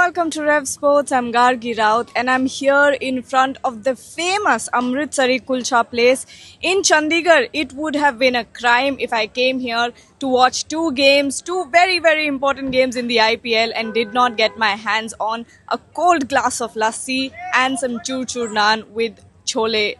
welcome to Rev Sports. I'm Gargi Raut and I'm here in front of the famous Amritsari Kulcha place in Chandigarh. It would have been a crime if I came here to watch two games, two very important games in the IPL and did not get my hands on a cold glass of lassi and some chur naan with chole.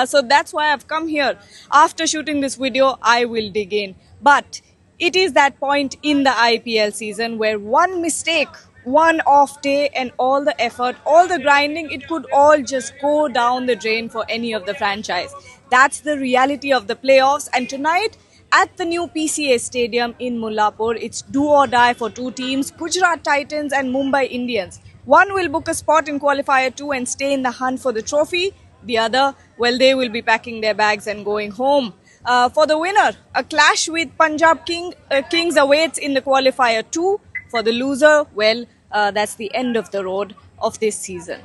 So that's why I've come here. After shooting this video, I will dig in. But it is that point in the IPL season where one mistake, one off day and all the effort, all the grinding, it could all just go down the drain for any of the franchise. That's the reality of the playoffs, and tonight at the new PCA Stadium in Mullapur, it's do or die for two teams, Gujarat Titans and Mumbai Indians. One will book a spot in qualifier 2 and stay in the hunt for the trophy. The other, well, they will be packing their bags and going home. For the winner, a clash with Punjab Kings awaits in the qualifier 2. For the loser, well, that's the end of the road of this season.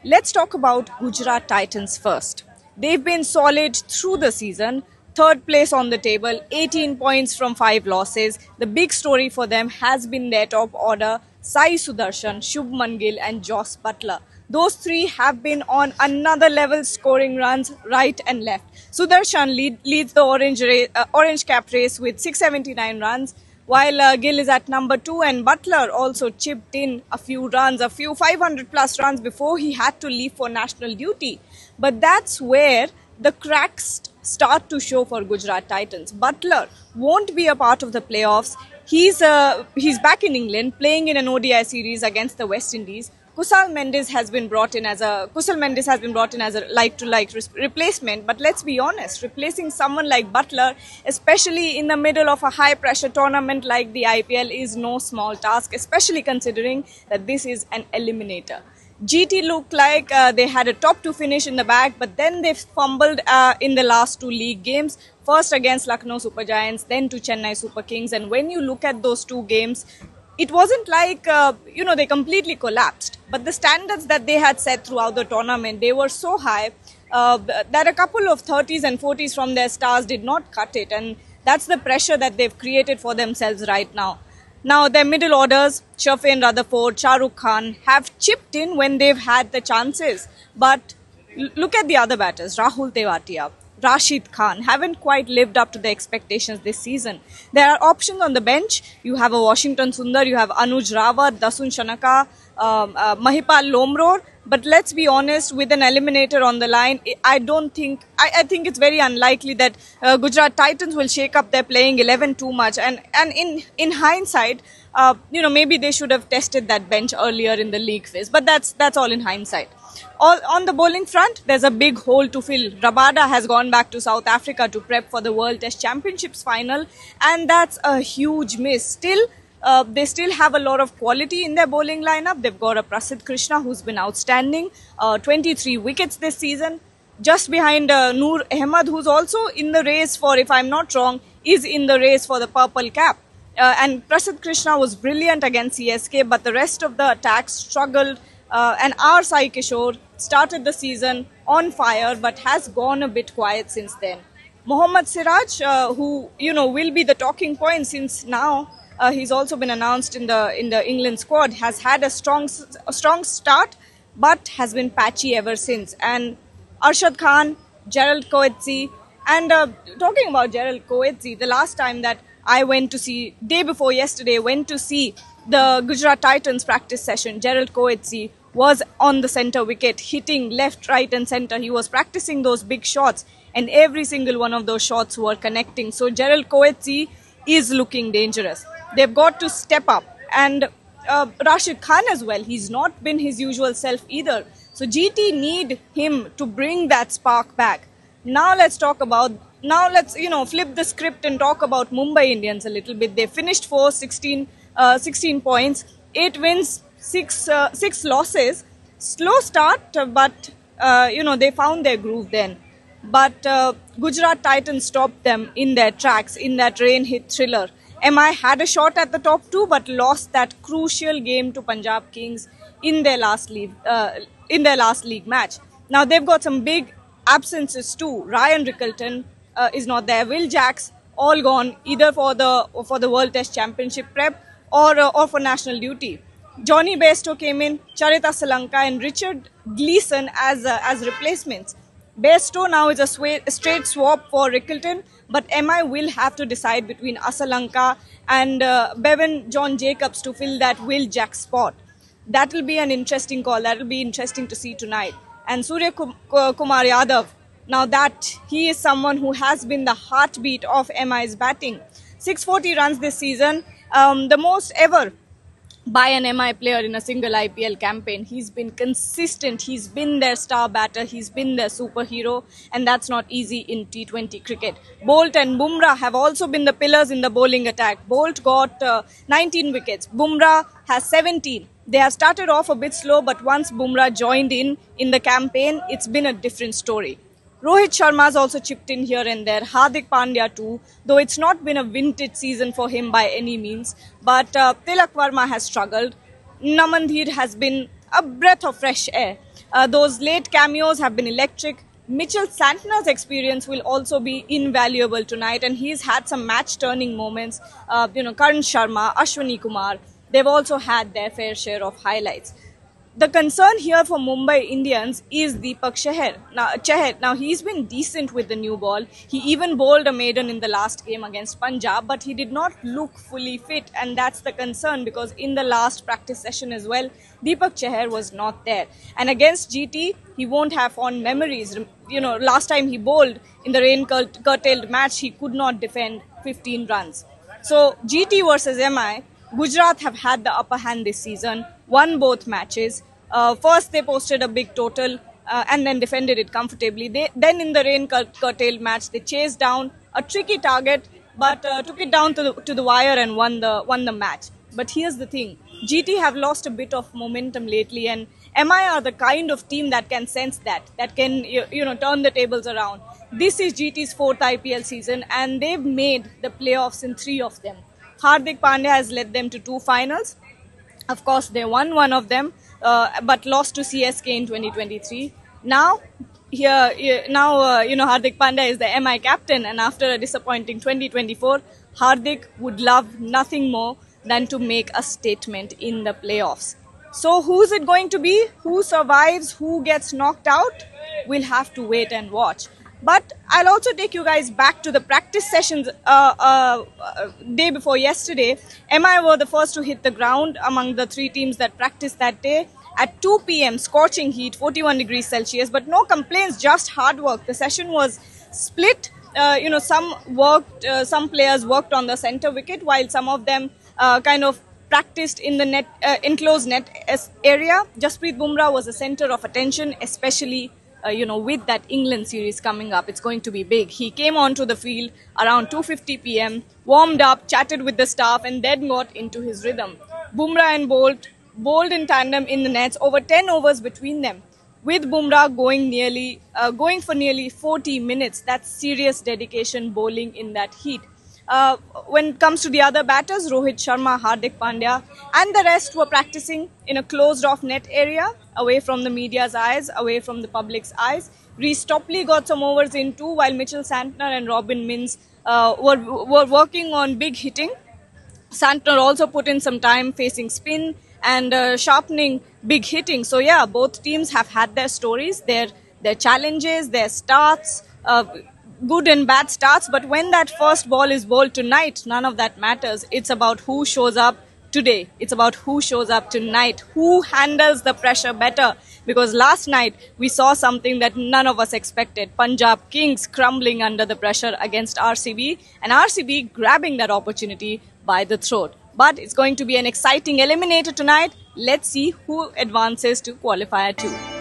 Let's talk about Gujarat Titans first. They've been solid through the season. Third place on the table, 18 points from 5 losses. The big story for them has been their top order, Sai Sudarshan, Shubman Gill and Jos Buttler. Those three have been on another level, scoring runs right and left. Sudarshan leads the orange cap race with 679 runs, while Gill is at number 2, and Buttler also chipped in a few runs, a few 500 plus runs before he had to leave for national duty. But that's where the cracks start to show for Gujarat Titans. Buttler won't be a part of the playoffs. He's back in England playing in an ODI series against the West Indies. Kusal Mendes has been brought in as a like-to-like replacement. But let's be honest, replacing someone like Buttler, especially in the middle of a high-pressure tournament like the IPL, is no small task, especially considering that this is an eliminator. GT looked like they had a top 2 finish in the bag, but then they fumbled in the last 2 league games. First against Lucknow Super Giants, then to Chennai Super Kings. And when you look at those 2 games, it wasn't like, they completely collapsed. But the standards that they had set throughout the tournament, they were so high that a couple of 30s and 40s from their stars did not cut it. And that's the pressure that they've created for themselves right now. Now, their middle orders, Shafin Rutherford, Shah Rukh Khan, have chipped in when they've had the chances. But look at the other batters, Rahul Tewatia, Rashid Khan, haven't quite lived up to the expectations this season. There are options on the bench. You have a Washington Sundar, you have Anuj Rawat, Dasun Shanaka, Mahipal Lomror. But let's be honest, with an eliminator on the line, I think it's very unlikely that Gujarat Titans will shake up their playing 11 too much. And in hindsight, maybe they should have tested that bench earlier in the league phase. But that's all in hindsight. On the bowling front, there's a big hole to fill. Rabada has gone back to South Africa to prep for the World Test Championships final, and that's a huge miss. They still have a lot of quality in their bowling lineup. They've got a Prasidh Krishna who's been outstanding, 23 wickets this season. Just behind Noor Ahmed, who's also in the race for, if I'm not wrong, is in the race for the purple cap. And Prasidh Krishna was brilliant against CSK, but the rest of the attack struggled. And our Sai Kishore started the season on fire, but has gone a bit quiet since then. Mohammad Siraj, who will be the talking point since now. He's also been announced in the England squad. Has had a strong start, but has been patchy ever since. And Arshad Khan, Gerald Coetzee, and talking about Gerald Coetzee, the last time that I went to see, day before yesterday, went to see the Gujarat Titans practice session, Gerald Coetzee was on the centre wicket, hitting left, right and centre. He was practicing those big shots, and every single one of those shots were connecting. So Gerald Coetzee is looking dangerous. They've got to step up. And Rashid Khan as well, he's not been his usual self either. So GT need him to bring that spark back. Now let's flip the script and talk about Mumbai Indians a little bit. They finished 16 points, 8 wins, 6 losses. Slow start, but they found their groove then. But Gujarat Titans stopped them in their tracks in that rain-hit thriller. MI had a shot at the top 2, but lost that crucial game to Punjab Kings in their last league match. Now they've got some big absences too. Ryan Rickelton is not there. Will Jacks all gone, either for the World Test Championship prep or for national duty. Johnny Bairstow came in, Charita Salanka and Richard Gleeson as replacements. Bairstow now is a straight swap for Rickleton, but MI will have to decide between Asalanka and Bevan John Jacobs to fill that Will Jack spot. That will be an interesting call. That will be interesting to see tonight. And Surya Kumar Yadav, now that he is someone who has been the heartbeat of MI's batting. 640 runs this season, the most ever by an MI player in a single IPL campaign. He's been consistent. He's been their star batter. He's been their superhero. And that's not easy in T20 cricket. Bolt and Bumrah have also been the pillars in the bowling attack. Bolt got 19 wickets. Bumrah has 17. They have started off a bit slow, but once Bumrah joined in the campaign, it's been a different story. Rohit Sharma's also chipped in here and there. Hardik Pandya too, though it's not been a vintage season for him by any means. But Tilak Varma has struggled. Namandhir has been a breath of fresh air. Those late cameos have been electric. Mitchell Santner's experience will also be invaluable tonight, and he's had some match-turning moments. Karan Sharma, Ashwini Kumar, they've also had their fair share of highlights. The concern here for Mumbai Indians is Deepak Chahar. Now, he's been decent with the new ball. He even bowled a maiden in the last game against Punjab, but he did not look fully fit, and that's the concern because in the last practice session as well, Deepak Chahar was not there. And against GT, he won't have fond memories. Last time he bowled in the rain-curtailed match, he could not defend 15 runs. So, GT versus MI, Gujarat have had the upper hand this season, won both matches. First, they posted a big total and then defended it comfortably. Then in the rain-curtailed match, they chased down a tricky target, but took it down to the wire and won the match. But here's the thing. GT have lost a bit of momentum lately, and MI are the kind of team that can sense that can turn the tables around. This is GT's 4th IPL season, and they've made the playoffs in 3 of them. Hardik Pandya has led them to 2 finals. Of course, they won one of them, but lost to CSK in 2023. Now, Hardik Pandya is the MI captain, and after a disappointing 2024, Hardik would love nothing more than to make a statement in the playoffs. So, who's it going to be? Who survives? Who gets knocked out? We'll have to wait and watch. But I'll also take you guys back to the practice sessions day before yesterday. MI were the first to hit the ground among the 3 teams that practiced that day. At 2 p.m, scorching heat, 41 degrees Celsius, but no complaints, just hard work. The session was split. Some players worked on the center wicket, while some of them kind of practiced in the enclosed net area. Jasprit Bumrah was the center of attention, especially with that England series coming up. It's going to be big. He came onto the field around 2:50 p.m, warmed up, chatted with the staff, and then got into his rhythm. Bumrah and Bolt bowled in tandem in the nets, over 10 overs between them, with Bumrah going for nearly 40 minutes. That's serious dedication bowling in that heat. When it comes to the other batters, Rohit Sharma, Hardik Pandya, and the rest were practicing in a closed-off net area, away from the media's eyes, away from the public's eyes. Reece Topley got some overs in too, while Mitchell Santner and Robin Minns were working on big hitting. Santner also put in some time facing spin and sharpening big hitting. So yeah, both teams have had their stories, their challenges, their starts, good and bad starts. But when that first ball is bowled tonight, none of that matters. It's about who shows up today. It's about who shows up tonight, who handles the pressure better. Because last night we saw something that none of us expected. Punjab Kings crumbling under the pressure against RCB, and RCB grabbing that opportunity by the throat. But it's going to be an exciting eliminator tonight. Let's see who advances to qualifier 2.